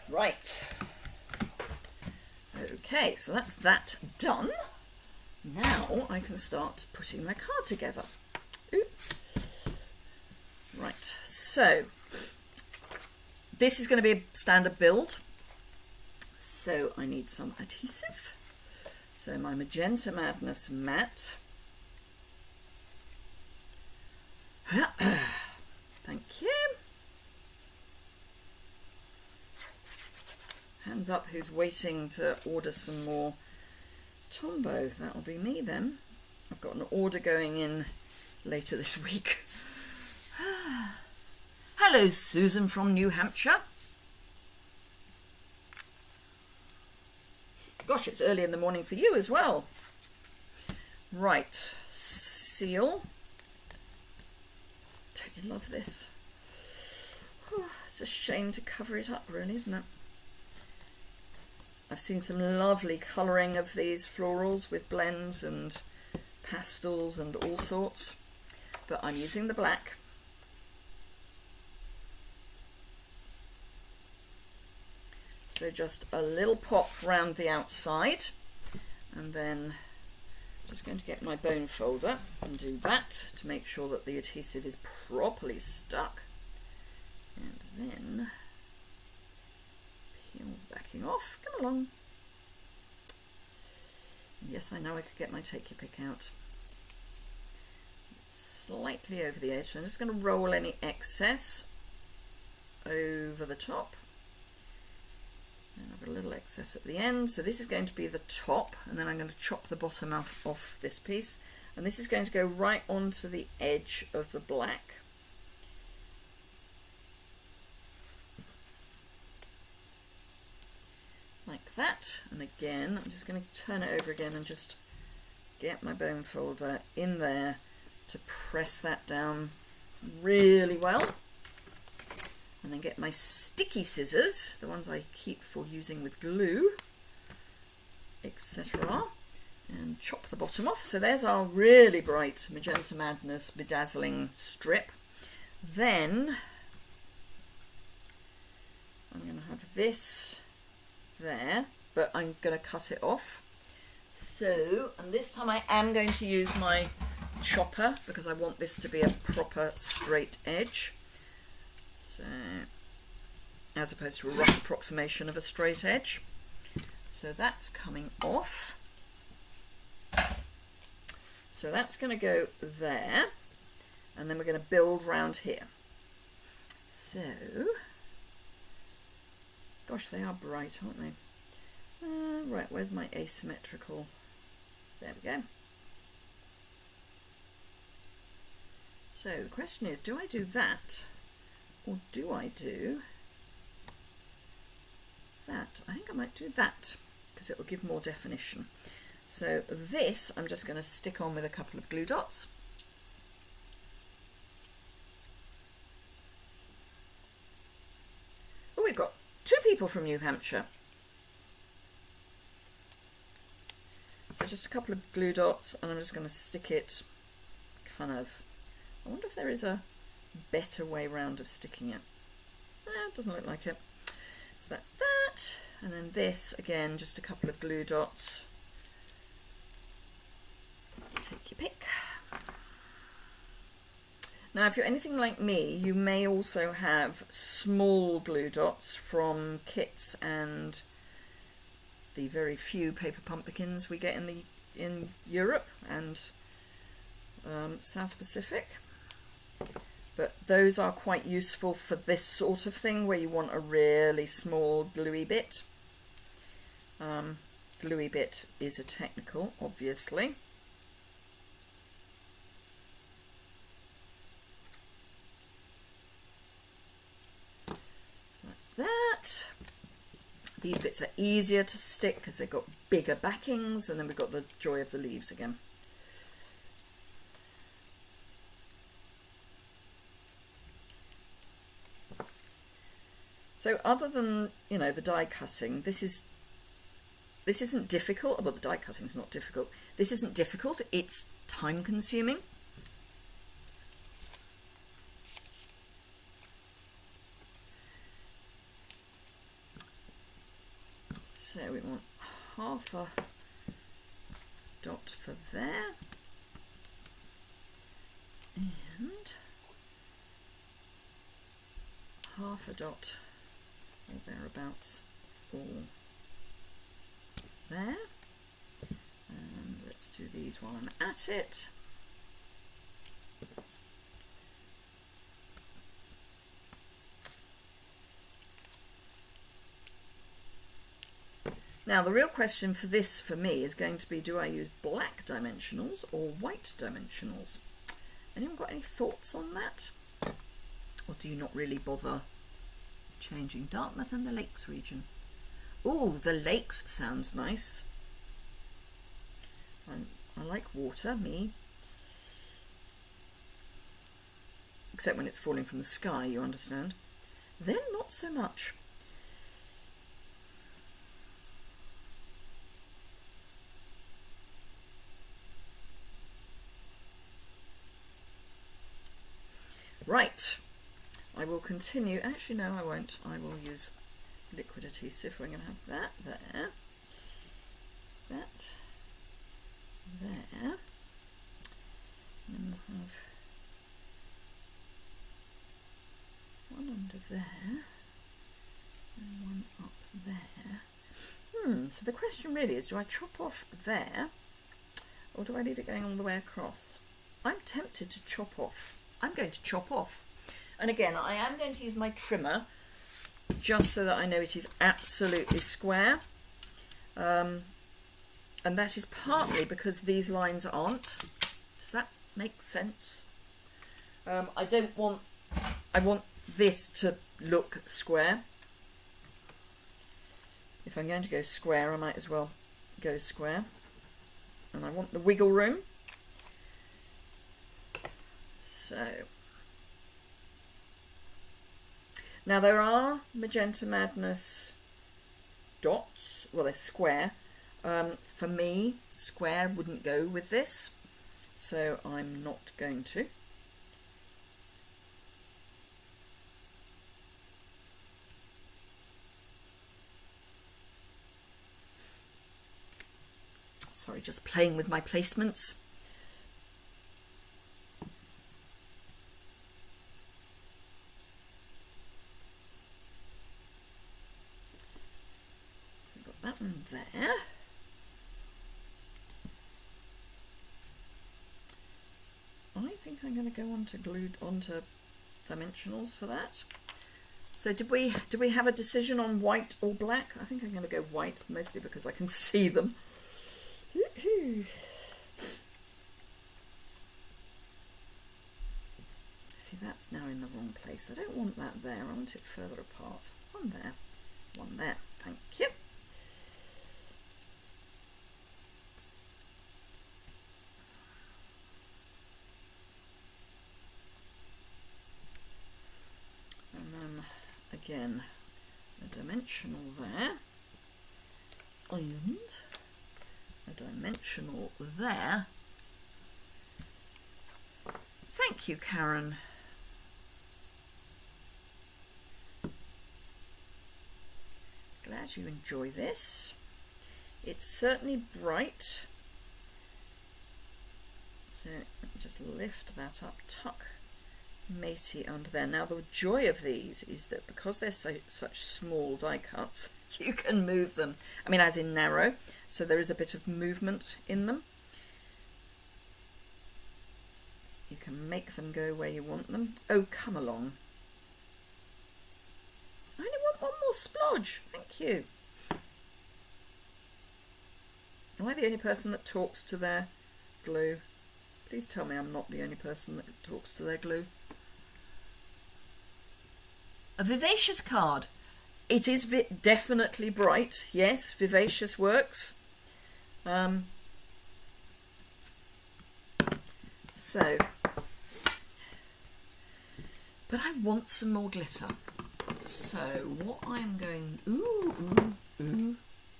Right. Okay, so that's that done. Now I can start putting my card together. Oops. Right, so this is going to be a standard build. So I need some adhesive. So my Magenta Madness matte. Thank you. Hands up who's waiting to order some more Tombow. That'll be me then. I've got an order going in later this week. Hello, Susan from New Hampshire. Gosh, it's early in the morning for you as well. Right, seal. Don't you love this? Oh, it's a shame to cover it up, really, isn't it? I've seen some lovely colouring of these florals with blends and pastels and all sorts, but I'm using the black. So just a little pop round the outside, and then I'm just going to get my bone folder and do that to make sure that the adhesive is properly stuck, and then peel the backing off. Come along. Yes, I know I could get my take your pick out. Slightly over the edge, so I'm just going to roll any excess over the top. And I've got a little excess at the end, so this is going to be the top, and then I'm going to chop the bottom off this piece, and this is going to go right onto the edge of the black. Like that, and again I'm just going to turn it over again and just get my bone folder in there to press that down really well, and then get my sticky scissors, the ones I keep for using with glue, etc., and chop the bottom off. So there's our really bright Magenta Madness bedazzling strip. Then I'm going to have this there, but I'm going to cut it off. So, and this time I am going to use my chopper because I want this to be a proper straight edge. So, as opposed to a rough approximation of a straight edge. So that's coming off. So that's going to go there, and then we're going to build round here. So, gosh, they are bright, aren't they? Right, where's my asymmetrical? There we go. So the question is, do I do that, or do I do that. I think I might do that because it will give more definition. So this I'm just going to stick on with a couple of glue dots. Oh, we've got 2 people from New Hampshire. So just a couple of glue dots, and I'm just going to stick it kind of, I wonder if there is a better way round of sticking it. It doesn't look like it. So that's that, and then this again, just a couple of glue dots. Take your pick. Now if you're anything like me, you may also have small glue dots from kits and the very few paper pumpkins we get in Europe and South Pacific. But those are quite useful for this sort of thing where you want a really small gluey bit. Gluey bit is a technical, obviously. So that's that. These bits are easier to stick because they've got bigger backings, and then we've got the joy of the leaves again. So other than, you know, the die cutting, this isn't difficult. Well, the die cutting is not difficult. This isn't difficult. It's time consuming. So we want half a dot for there, and half a dot or thereabouts for there. And let's do these while I'm at it. Now the real question for this for me is going to be, do I use black dimensionals or white dimensionals? Anyone got any thoughts on that? Or do you not really bother changing? Dartmouth and the Lakes region. Oh, the lakes sounds nice. I like water, me. Except when it's falling from the sky, you understand. Then not so much. Right, I will continue. Actually, no, I won't. I will use liquid adhesive. We're going to have that there, that there, and then we'll have one under there and one up there. So the question really is, do I chop off there or do I leave it going all the way across? I'm tempted to chop off. I'm going to chop off. And again, I am going to use my trimmer just so that I know it is absolutely square. And that is partly because these lines aren't. Does that make sense? I want this to look square. If I'm going to go square, I might as well go square. And I want the wiggle room. So now there are Magenta Madness dots. Well, they're square. For me, square wouldn't go with this, so I'm not going to. Sorry, just playing with my placements. That one there. I think I'm going to go onto dimensionals for that. So did we have a decision on white or black? I think I'm going to go white, mostly because I can see them. See, that's now in the wrong place. I don't want that there. I want it further apart. One there. one there. Thank you. And then again, a dimensional there, and a dimensional there. Thank you, Karen. Glad you enjoy this. It's certainly bright. So let me just lift that up, tuck matey under there. Now the joy of these is that because they're such small die cuts, you can move them. I mean, as in narrow, so there is a bit of movement in them. You can make them go where you want them. Oh, come along. I only want one more splodge. Thank you. Am I the only person that talks to their glue? Please tell me I'm not the only person that talks to their glue. A vivacious card. It is definitely bright. Yes, vivacious works. So, but I want some more glitter. So what I'm going,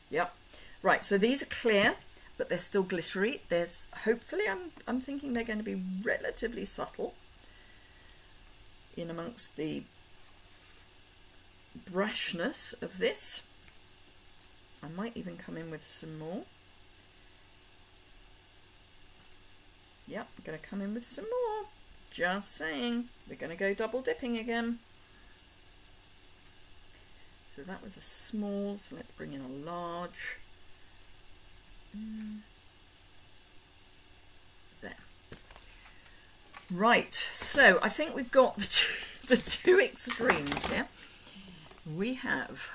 yep. Right, so these are clear, but they're still glittery. There's hopefully, I'm thinking they're going to be relatively subtle in amongst the brashness of this. I might even come in with some more. Yep, I'm going to come in with some more. Just saying, we're going to go double dipping again. So that was a small, so let's bring in a large. There. Right, so I think we've got the two extremes here. We have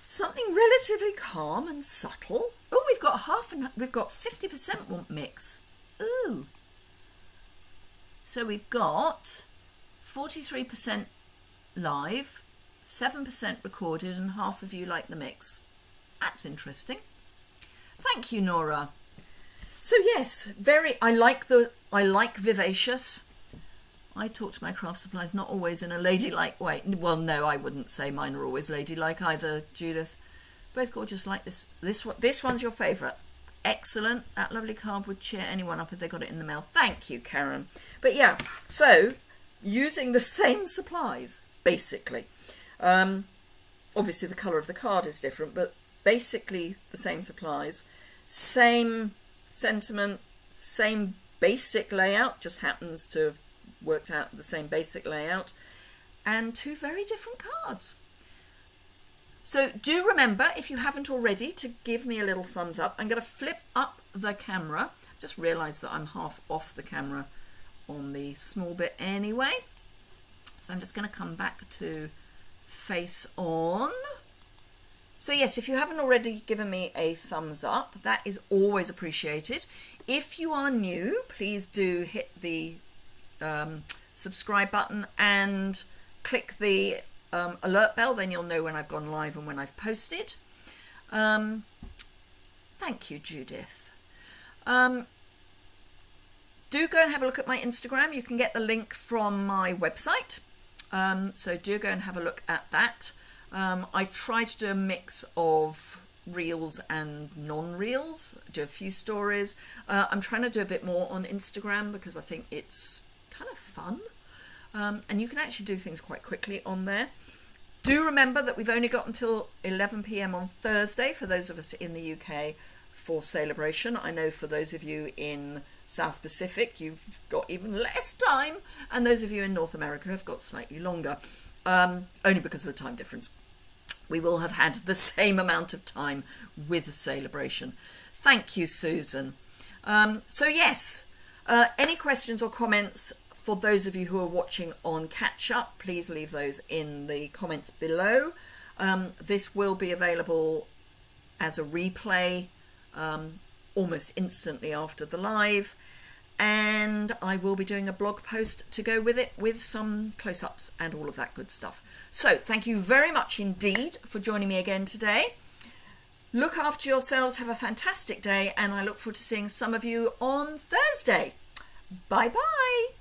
something relatively calm and subtle. Oh, we've got 50% want mix. Ooh. So we've got 43% live, 7% recorded, and half of you like the mix. That's interesting. Thank you, Nora. So yes, I like vivacious. I talk to my craft supplies not always in a ladylike way. Well, no, I wouldn't say mine are always ladylike either, Judith. Both gorgeous like this. This one's your favourite. Excellent. That lovely card would cheer anyone up if they got it in the mail. Thank you, Karen. But yeah, so using the same supplies, basically. Obviously the colour of the card is different, but basically the same supplies, same sentiment, same basic layout, just happens to have worked out the same basic layout, and two very different cards. So do remember, if you haven't already, to give me a little thumbs up. I'm going to flip up the camera. Just realised that I'm half off the camera on the small bit anyway. So I'm just going to come back to face on. So yes, if you haven't already given me a thumbs up, that is always appreciated. If you are new, please do hit the subscribe button and click the alert bell, then you'll know when I've gone live and when I've posted. Thank you, Judith. Do go and have a look at my Instagram. You can get the link from my website. So do go and have a look at that. I try to do a mix of reels and non-reels, do a few stories. I'm trying to do a bit more on Instagram because I think it's kind of fun. And you can actually do things quite quickly on there. Do remember that we've only got until 11 p.m. on Thursday for those of us in the UK for Sale-a-Bration. I know for those of you in South Pacific, you've got even less time, and those of you in North America have got slightly longer, only because of the time difference. We will have had the same amount of time with Sale-a-Bration. Thank you, Susan. So yes, any questions or comments for those of you who are watching on catch up, please leave those in the comments below. This will be available as a replay almost instantly after the live. and I will be doing a blog post to go with it with some close-ups and all of that good stuff. So thank you very much indeed for joining me again today. Look after yourselves, have a fantastic day, and I look forward to seeing some of you on Thursday. Bye bye.